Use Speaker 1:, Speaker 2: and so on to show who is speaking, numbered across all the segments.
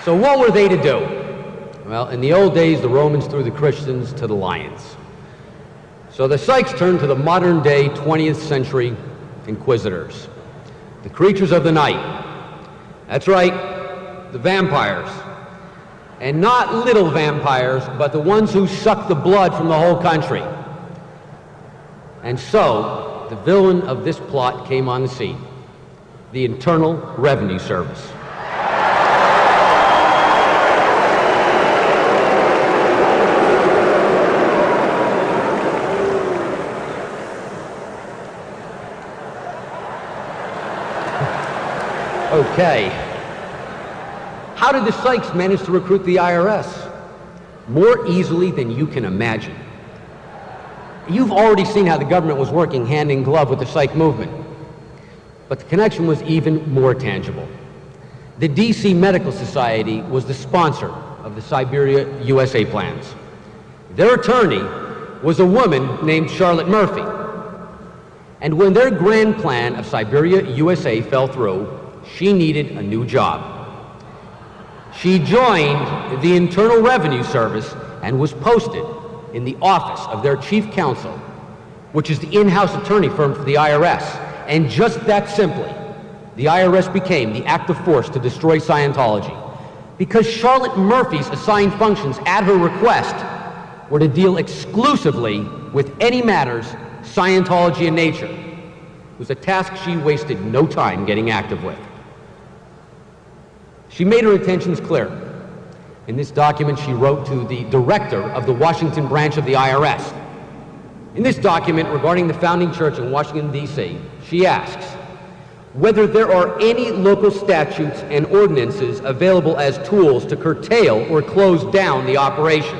Speaker 1: So what were they to do? Well, in the old days, the Romans threw the Christians to the lions. So the Psychs turned to the modern-day 20th century inquisitors, the creatures of the night. That's right, the vampires. And not little vampires, but the ones who suck the blood from the whole country. And so, the villain of this plot came on the scene, the Internal Revenue Service. Okay. How did the Psychs manage to recruit the IRS? More easily than you can imagine. You've already seen how the government was working hand in glove with the Psych movement. But the connection was even more tangible. The DC Medical Society was the sponsor of the Siberia USA plans. Their attorney was a woman named Charlotte Murphy. And when their grand plan of Siberia USA fell through, she needed a new job. She joined the Internal Revenue Service and was posted in the office of their chief counsel, which is the in-house attorney firm for the IRS. And just that simply, the IRS became the active force to destroy Scientology, because Charlotte Murphy's assigned functions at her request were to deal exclusively with any matters Scientology in nature. It was a task she wasted no time getting active with. She made her intentions clear. In this document, she wrote to the director of the Washington branch of the IRS. In this document regarding the founding church in Washington, D.C., she asks whether there are any local statutes and ordinances available as tools to curtail or close down the operation.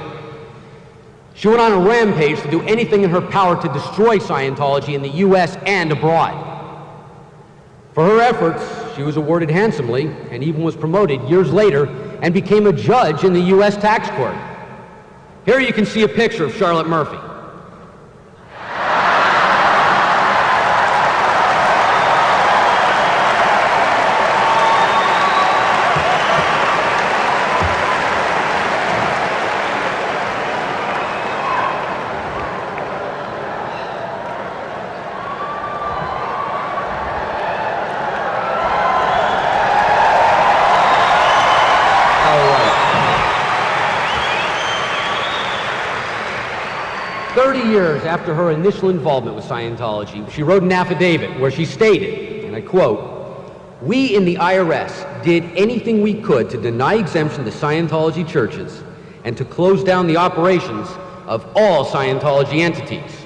Speaker 1: She went on a rampage to do anything in her power to destroy Scientology in the U.S. and abroad. For her efforts, she was awarded handsomely and even was promoted years later and became a judge in the U.S. tax court. Here you can see a picture of Charlotte Murphy. Years after her initial involvement with Scientology, she wrote an affidavit where she stated, and I quote, "We in the IRS did anything we could to deny exemption to Scientology churches and to close down the operations of all Scientology entities.